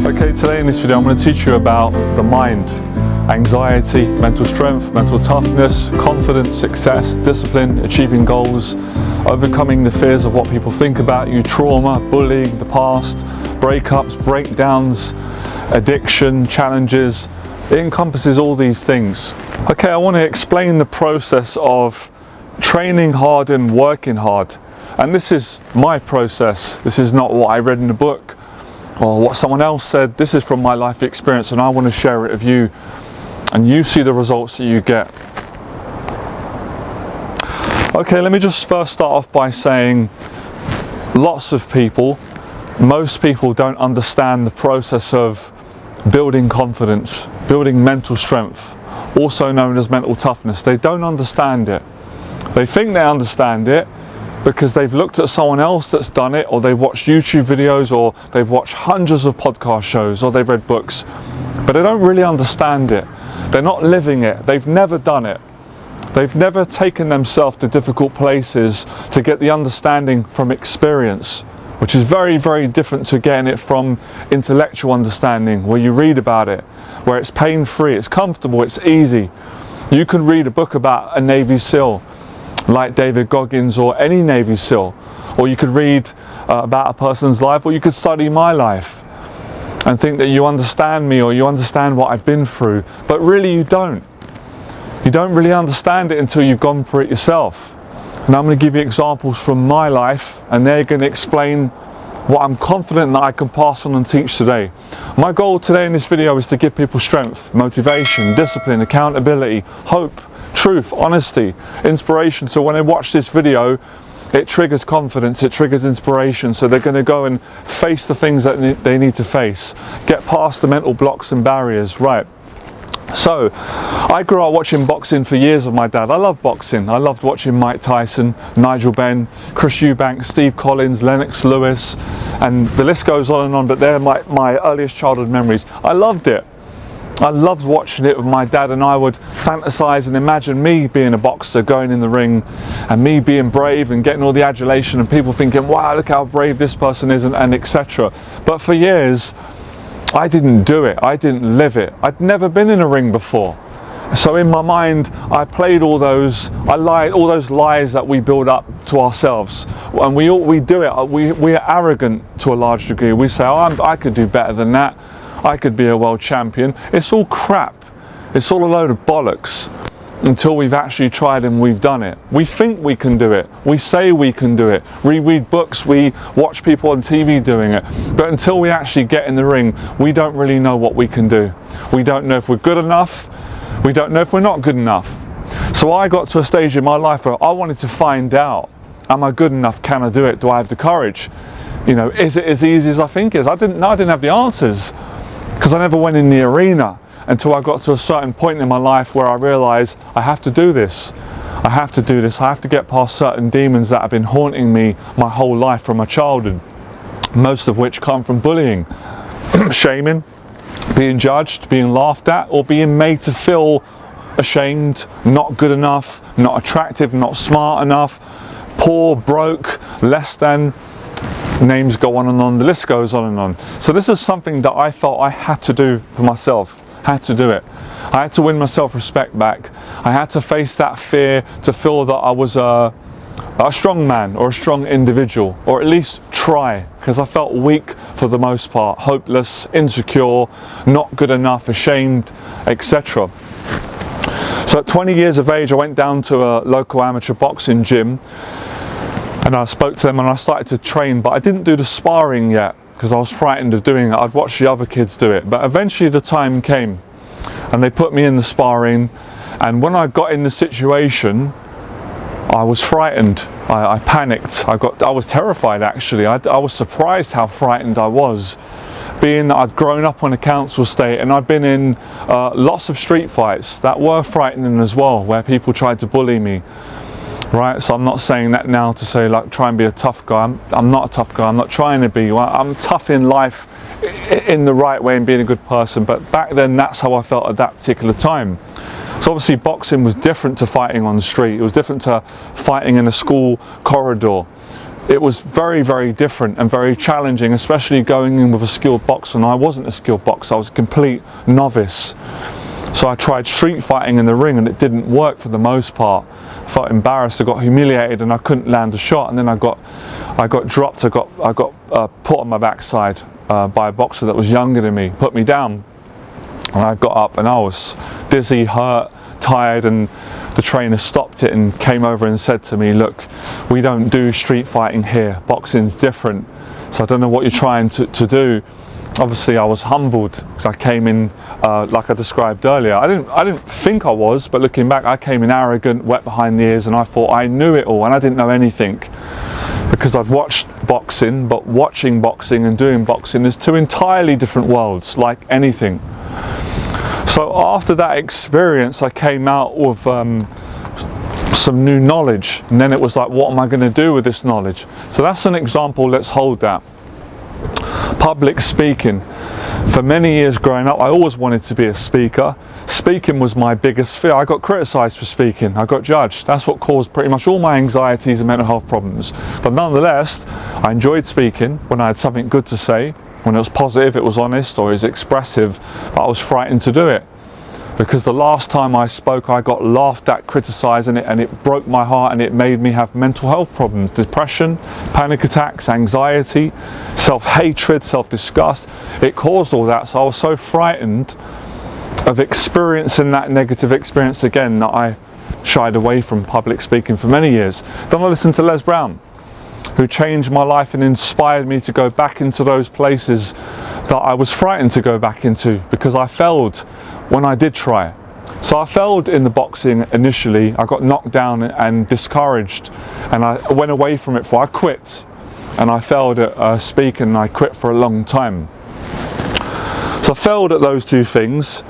Okay, today in this video I'm going to teach you about the mind, anxiety, mental strength, mental toughness, confidence, success, discipline, achieving goals, overcoming the fears of what people think about you, trauma, bullying, the past, breakups, breakdowns, addiction, challenges. It encompasses all these things. Okay, I want to explain the process of training hard and working hard. And this is my process. This is not what I read in a book or what someone else said. This is from my life experience, and I want to share it with you, and you see the results that you get. Okay, let me just first start off by saying lots of people, most people don't understand the process of building confidence, building mental strength, also known as mental toughness. They don't understand it. They think they understand it because they've looked at someone else that's done it, or they've watched YouTube videos, or they've watched hundreds of podcast shows, or they've read books, but they don't really understand it. They're not living it. They've never done it. They've never taken themselves to difficult places to get the understanding from experience, which is very, very different to getting it from intellectual understanding, where you read about it, where it's pain-free, it's comfortable, it's easy. You can read a book about a Navy SEAL, like David Goggins, or any Navy SEAL, or you could read about a person's life, or you could study my life and think that you understand me, or you understand what I've been through, but really you don't. You don't really understand it until you've gone through it yourself. And I'm going to give you examples from my life, and they're going to explain what I'm confident that I can pass on and teach today. My goal today in this video is to give people strength, motivation, discipline, accountability, hope, truth, honesty, inspiration. So when they watch this video, it triggers confidence, it triggers inspiration, so they're going to go and face the things that they need to face, get past the mental blocks and barriers. Right. So I grew up watching boxing for years with my dad. I love boxing. I loved watching Mike Tyson, Nigel Benn, Chris Eubanks, Steve Collins, Lennox Lewis, and the list goes on and on, but they're my earliest childhood memories. I loved it. I loved watching it with my dad, and I would fantasize and imagine me being a boxer, going in the ring, and me being brave and getting all the adulation, and people thinking, wow, look how brave this person is, and etc. But for years, I didn't do it. I didn't live it. I'd never been in a ring before. So in my mind, I played all those lies that we build up to ourselves, and we do it. We are arrogant to a large degree. We say, oh, I could do better than that. I could be a world champion. It's all crap. It's all a load of bollocks until we've actually tried and we've done it. We think we can do it. We say we can do it. We read books, we watch people on TV doing it. But until we actually get in the ring, we don't really know what we can do. We don't know if we're good enough. We don't know if we're not good enough. So I got to a stage in my life where I wanted to find out, am I good enough? Can I do it? Do I have the courage? You know, is it as easy as I think it is? I didn't have the answers, because I never went in the arena until I got to a certain point in my life where I realized I have to do this. I have to do this. I have to get past certain demons that have been haunting me my whole life from my childhood, most of which come from bullying, shaming, being judged, being laughed at, or being made to feel ashamed, not good enough, not attractive, not smart enough, poor, broke, less than. Names go on and on, the list goes on and on. So this is something that I felt I had to do for myself. Had to do it. I had to win my self-respect back. I had to face that fear, to feel that I was a strong man or a strong individual, or at least try, because I felt weak for the most part, hopeless, insecure, not good enough, ashamed, etc. So at 20 years of age, I went down to a local amateur boxing gym, and I spoke to them and I started to train, but I didn't do the sparring yet because I was frightened of doing it. I'd watched the other kids do it, but eventually the time came and they put me in the sparring, and when I got in the situation, I was frightened. I panicked. I was terrified actually. I was surprised how frightened I was, being that I'd grown up on a council estate and I'd been in lots of street fights that were frightening as well, where people tried to bully me. Right, so I'm not saying that now to say like try and be a tough guy. I'm not a tough guy. I'm not trying to be. I'm tough in life in the right way and being a good person. But back then, that's how I felt at that particular time. So obviously boxing was different to fighting on the street. It was different to fighting in a school corridor. it was very, very different and very challenging, especially going in with a skilled boxer. And I wasn't a skilled boxer, I was a complete novice. So I tried street fighting in the ring and it didn't work for the most part. I felt embarrassed, I got humiliated and I couldn't land a shot, and then I got dropped, I got put on my backside by a boxer that was younger than me, put me down, and I got up and I was dizzy, hurt, tired, and the trainer stopped it and came over and said to me, look, we don't do street fighting here, boxing's different, so I don't know what you're trying to do. Obviously I was humbled because I came in like I described earlier. I didn't think I was, but looking back I came in arrogant, wet behind the ears, and I thought I knew it all and I didn't know anything, because I'd watched boxing, but watching boxing and doing boxing is two entirely different worlds, like anything. So after that experience I came out with some new knowledge, and then it was like, what am I going to do with this knowledge? So that's an example, let's hold that. Public speaking. For many years growing up I always wanted to be a speaker. Speaking was my biggest fear. I got criticised for speaking, I got judged. That's what caused pretty much all my anxieties and mental health problems. But nonetheless, I enjoyed speaking when I had something good to say, when it was positive, it was honest, or it was expressive, but I was frightened to do it. Because the last time I spoke I got laughed at, criticised, and it broke my heart, and it made me have mental health problems, depression, panic attacks, anxiety, self-hatred, self-disgust. It caused all that, so I was so frightened of experiencing that negative experience again that I shied away from public speaking for many years. Then I listened to Les Brown, who changed my life and inspired me to go back into those places that I was frightened to go back into, because I failed when I did try. So I failed in the boxing initially. I got knocked down and discouraged, and I went away from it, I quit, and I failed at speaking, and I quit for a long time. So I failed at those two things.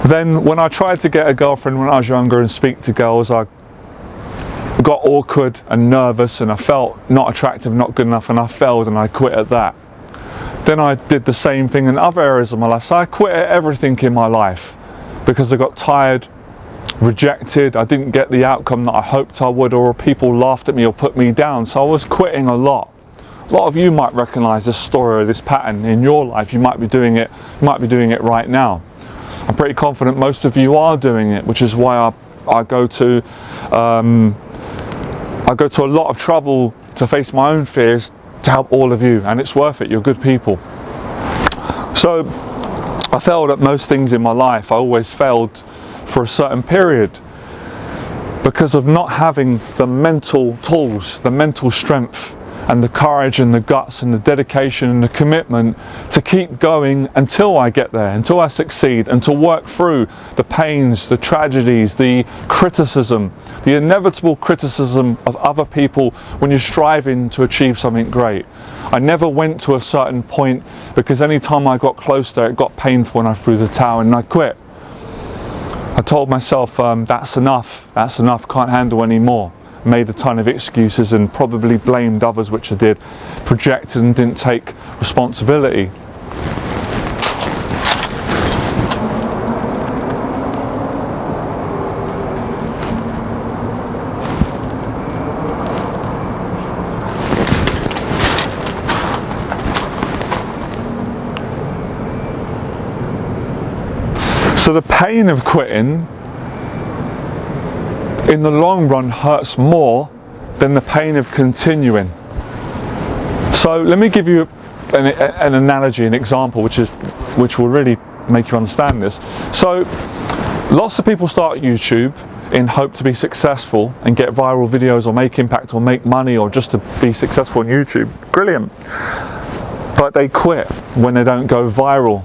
Then when I tried to get a girlfriend when I was younger and speak to girls, I got awkward and nervous, and I felt not attractive, not good enough, and I failed and I quit at that. Then I did the same thing in other areas of my life. So I quit at everything in my life because I got tired, rejected, I didn't get the outcome that I hoped I would, or people laughed at me or put me down. So I was quitting a lot. A lot of you might recognize this story or this pattern in your life. You might be doing it right now. I'm pretty confident most of you are doing it, which is why I go to a lot of trouble to face my own fears to help all of you, and it's worth it. You're good people. So I failed at most things in my life. I always failed for a certain period because of not having the mental tools, the mental strength, and the courage and the guts and the dedication and the commitment to keep going until I get there, until I succeed, and to work through the pains, the tragedies, the criticism, the inevitable criticism of other people when you're striving to achieve something great. I never went to a certain point, because any time I got close there it got painful and I threw the towel and I quit. I told myself that's enough, can't handle any more. Made a ton of excuses and probably blamed others, which I did, projected and didn't take responsibility. So the pain of quitting in the long run hurts more than the pain of continuing. So let me give you an analogy, an example, which will really make you understand this. So lots of people start YouTube in hope to be successful and get viral videos or make impact or make money or just to be successful on YouTube. Brilliant. But they quit when they don't go viral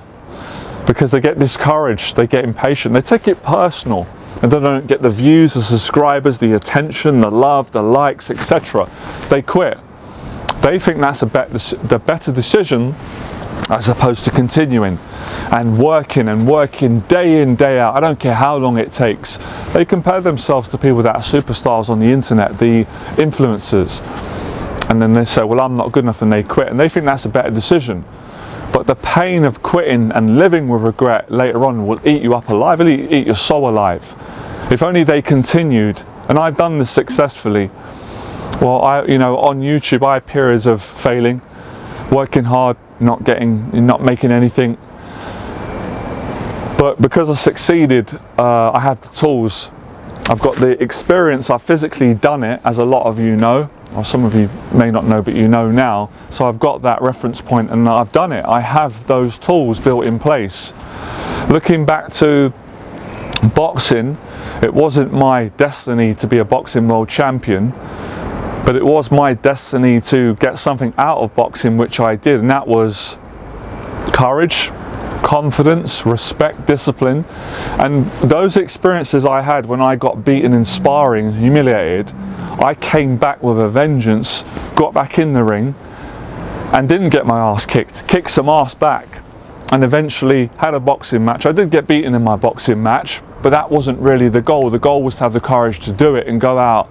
because they get discouraged, they get impatient, they take it personal. And they don't get the views, the subscribers, the attention, the love, the likes, etc. They quit. They think that's the better decision as opposed to continuing and working day in, day out. I don't care how long it takes. They compare themselves to people that are superstars on the internet, the influencers. And then they say, well, I'm not good enough, and they quit. And they think that's a better decision. But the pain of quitting and living with regret later on will eat you up alive, it'll eat your soul alive. If only they continued, and I've done this successfully, Well, on YouTube, I had periods of failing, working hard, not making anything. But because I succeeded, I have the tools. I've got the experience. I've physically done it, as a lot of you know, or some of you may not know, but you know now. So I've got that reference point, and I've done it. I have those tools built in place. Looking back to boxing, it wasn't my destiny to be a boxing world champion, but it was my destiny to get something out of boxing, which I did, and that was courage, confidence, respect, discipline. And those experiences I had when I got beaten in sparring, humiliated, I came back with a vengeance, got back in the ring, and didn't get my ass kicked some ass back, and eventually had a boxing match. I did get beaten in my boxing match, but that wasn't really the goal. The goal was to have the courage to do it and go out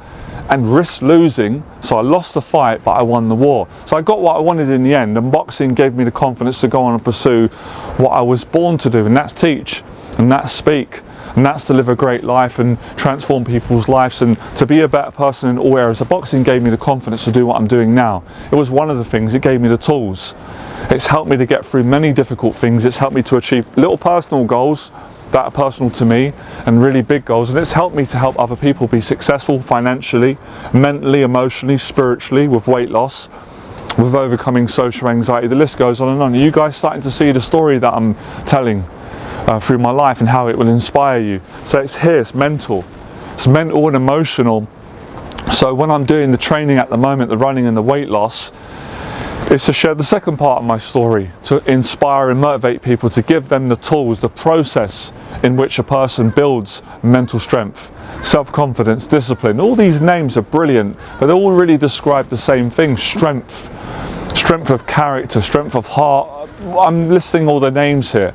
and risk losing. So I lost the fight, but I won the war. So I got what I wanted in the end, and boxing gave me the confidence to go on and pursue what I was born to do, and that's teach, and that's speak, and that's to live a great life and transform people's lives and to be a better person in all areas. So boxing gave me the confidence to do what I'm doing now. It was one of the things. It gave me the tools. It's helped me to get through many difficult things. It's helped me to achieve little personal goals that are personal to me, and really big goals, and it's helped me to help other people be successful financially, mentally, emotionally, spiritually, with weight loss, with overcoming social anxiety. The list goes on and on. Are you guys starting to see the story that I'm telling through my life and how it will inspire you? So it's here, it's mental and emotional. So when I'm doing the training at the moment, the running and the weight loss, is to share the second part of my story, to inspire and motivate people, to give them the tools, the process in which a person builds mental strength, self-confidence, discipline. All these names are brilliant, but they all really describe the same thing: strength of character, strength of heart. I'm listing all the names here.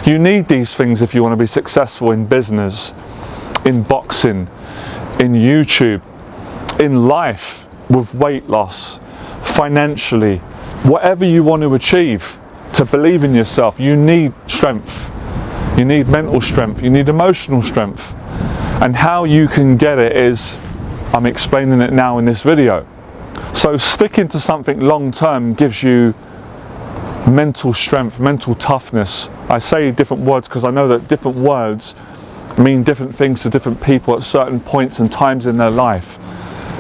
You need these things if you want to be successful in business, in boxing, in YouTube, in life, with weight loss, financially, whatever you want to achieve. To believe in yourself, you need strength. You need mental strength, you need emotional strength. And how you can get it is, I'm explaining it now in this video. So sticking to something long term gives you mental strength, mental toughness. I say different words because I know that different words mean different things to different people at certain points and times in their life.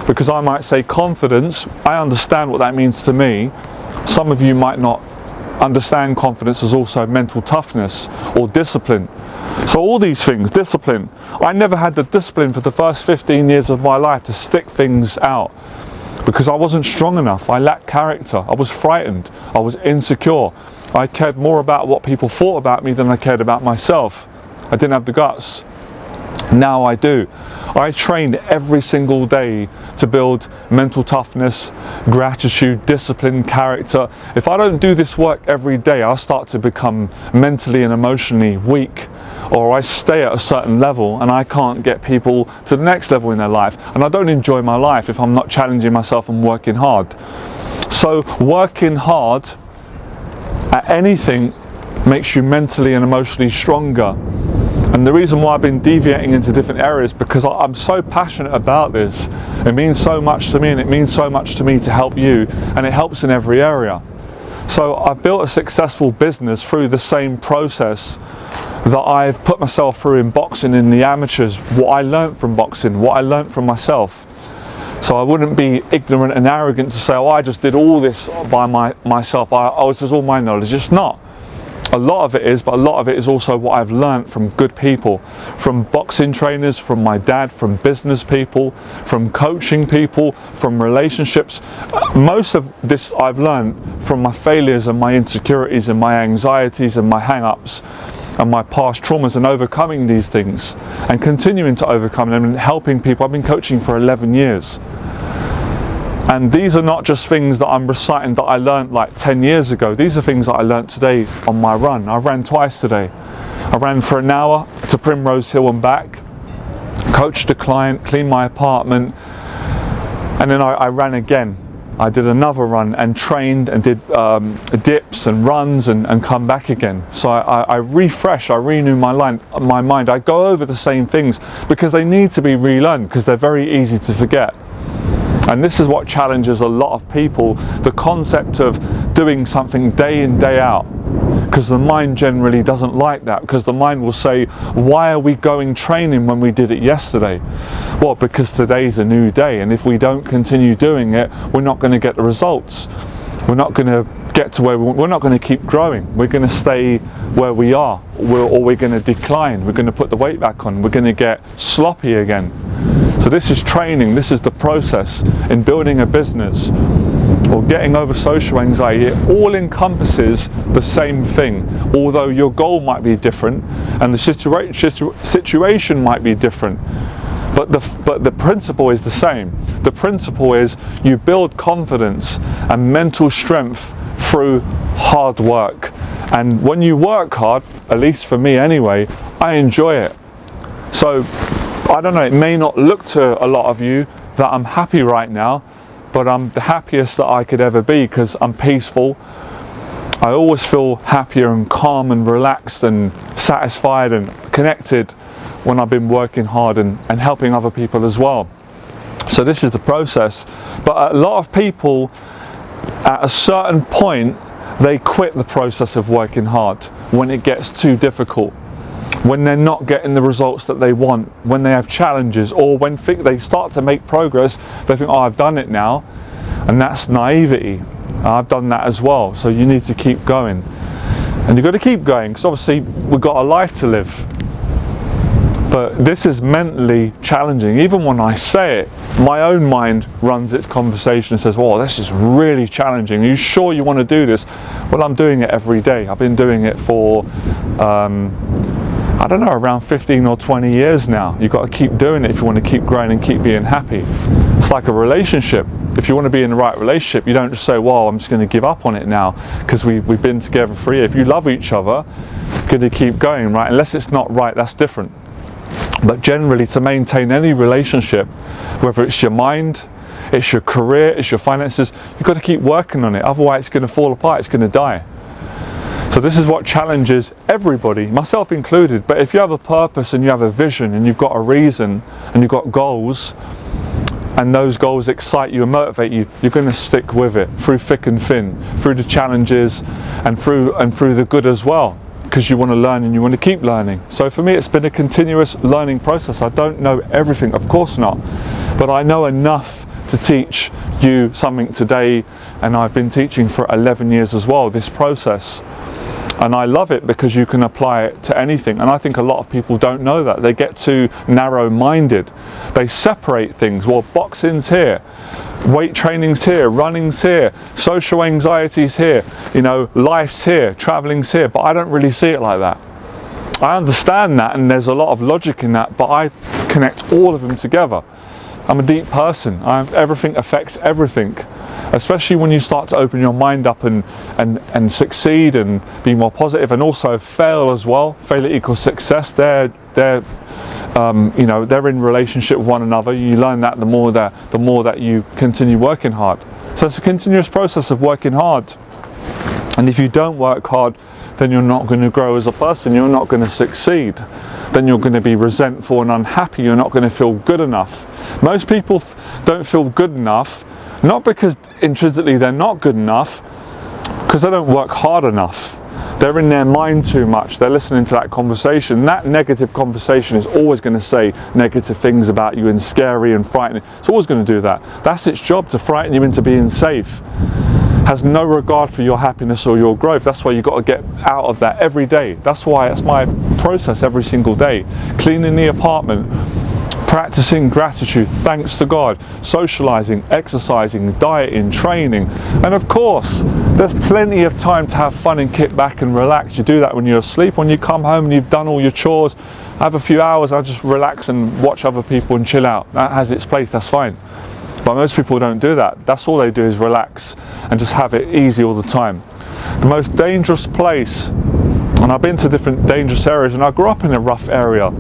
Because I might say confidence, I understand what that means to me. Some of you might not understand confidence as also mental toughness or discipline. So all these things, discipline. I never had the discipline for the first 15 years of my life to stick things out because I wasn't strong enough. I lacked character. I was frightened. I was insecure. I cared more about what people thought about me than I cared about myself. I didn't have the guts. Now I do. I train every single day to build mental toughness, gratitude, discipline, character. If I don't do this work every day, I'll start to become mentally and emotionally weak, or I stay at a certain level and I can't get people to the next level in their life. And I don't enjoy my life if I'm not challenging myself and working hard. So working hard at anything makes you mentally and emotionally stronger. And the reason why I've been deviating into different areas, because I'm so passionate about this. It means so much to me, and it means so much to me to help you, and it helps in every area. So I've built a successful business through the same process that I've put myself through in boxing, in the amateurs, what I learned from boxing, what I learned from myself. So I wouldn't be ignorant and arrogant to say, oh, I just did all this by myself. This is all my knowledge. It's not. A lot of it is, but a lot of it is also what I've learned from good people, from boxing trainers, from my dad, from business people, from coaching people, from relationships. Most of this I've learned from my failures and my insecurities and my anxieties and my hang-ups and my past traumas, and overcoming these things and continuing to overcome them and helping people. I've been coaching for 11 years. And these are not just things that I'm reciting that I learned like 10 years ago. These are things that I learned today on my run. I ran twice today. I ran for an hour to Primrose Hill and back, coached a client, cleaned my apartment, and then I ran again. I did another run and trained and did dips and runs and come back again. So I refresh, I renew my mind. I go over the same things because they need to be relearned, because they're very easy to forget. And this is what challenges a lot of people, the concept of doing something day in, day out. Because the mind generally doesn't like that, because the mind will say, why are we going training when we did it yesterday? Well, because today's a new day, and if we don't continue doing it, we're not going to get the results. We're not going to get to where we're not going to keep growing. We're going to stay where we are, or we're going to decline. We're going to put the weight back on. We're going to get sloppy again. So this is training. This is the process in building a business or getting over social anxiety. It all encompasses the same thing, although your goal might be different and the situation might be different. But the principle is the same. The principle is you build confidence and mental strength through hard work. And when you work hard, at least for me anyway, I enjoy it. So, I don't know, it may not look to a lot of you that I'm happy right now, but I'm the happiest that I could ever be because I'm peaceful. I always feel happier and calm and relaxed and satisfied and connected when I've been working hard and helping other people as well. So this is the process. But a lot of people, at a certain point, they quit the process of working hard when it gets too difficult, when they're not getting the results that they want, when they have challenges, or when they start to make progress, they think, oh, I've done it now. And that's naivety. I've done that as well. So you need to keep going. And you've got to keep going, because obviously we've got a life to live. But this is mentally challenging. Even when I say it, my own mind runs its conversation and says, "Well, this is really challenging. Are you sure you want to do this?" Well, I'm doing it every day. I've been doing it for, I don't know, around 15 or 20 years now. You've got to keep doing it if you want to keep growing and keep being happy. It's like a relationship. If you want to be in the right relationship, you don't just say, "Well, I'm just going to give up on it now because we've been together for a year." If you love each other, you're going to keep going, right? Unless it's not right, that's different. But generally, to maintain any relationship, whether it's your mind, it's your career, it's your finances, you've got to keep working on it. Otherwise, it's going to fall apart, it's going to die. So this is what challenges everybody, myself included. But if you have a purpose and you have a vision and you've got a reason and you've got goals, and those goals excite you and motivate you, you're going to stick with it through thick and thin, through the challenges and through the good as well. Because you want to learn and you want to keep learning. So for me, it's been a continuous learning process. I don't know everything, of course not, but I know enough to teach you something today, and I've been teaching for 11 years as well, this process. And I love it because you can apply it to anything. And I think a lot of people don't know that. They get too narrow-minded. They separate things. Well, boxing's here, weight training's here, running's here, social anxiety's here, you know, life's here, traveling's here. But I don't really see it like that. I understand that, and there's a lot of logic in that, but I connect all of them together. I'm a deep person. Everything affects everything. Especially when you start to open your mind up and succeed and be more positive, and also fail as well. Failure equals success. They're in relationship with one another. You learn that the more that you continue working hard. So it's a continuous process of working hard. And if you don't work hard, then you're not going to grow as a person. You're not going to succeed. Then you're going to be resentful and unhappy. You're not going to feel good enough. Most people don't feel good enough, not because intrinsically they're not good enough, because they don't work hard enough. They're in their mind too much. They're listening to that conversation. That negative conversation is always going to say negative things about you and scary and frightening. It's always going to do that. That's its job, to frighten you into being safe. Has no regard for your happiness or your growth. That's why you've got to get out of that every day. That's my process every single day. Cleaning the apartment, practicing gratitude, thanks to God, socializing, exercising, dieting, training. And of course, there's plenty of time to have fun and kick back and relax. You do that when you're asleep. When you come home and you've done all your chores, have a few hours, I'll just relax and watch other people and chill out. That has its place, that's fine. But most people don't do that. That's all they do, is relax and just have it easy all the time. The most dangerous place, and I've been to different dangerous areas, and I grew up in a rough area,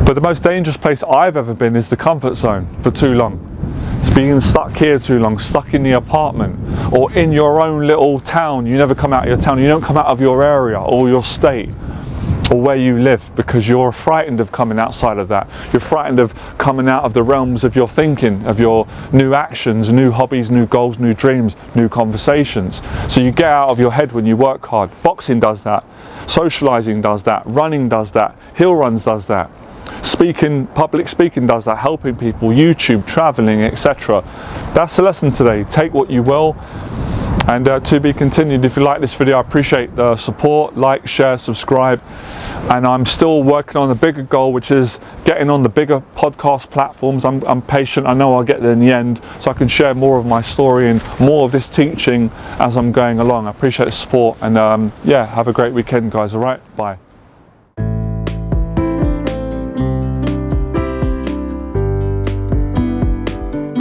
but the most dangerous place I've ever been is the comfort zone for too long. It's being stuck here too long, stuck in the apartment, or in your own little town. You never come out of your town, you don't come out of your area or your state. or where you live, because you're frightened of coming outside of that. You're frightened of coming out of the realms of your thinking, of your new actions, new hobbies, new goals, new dreams, new conversations. So you get out of your head when you work hard. Boxing does that. Socializing does that. Running does that. Hill runs does that. Speaking, public speaking does that. Helping people, YouTube, traveling, etc. That's the lesson today. Take what you will. And to be continued. If you like this video, I appreciate the support. Like, share, subscribe. And I'm still working on a bigger goal, which is getting on the bigger podcast platforms. I'm patient. I know I'll get there in the end, so I can share more of my story and more of this teaching as I'm going along. I appreciate the support, and yeah, have a great weekend, guys. All right, bye.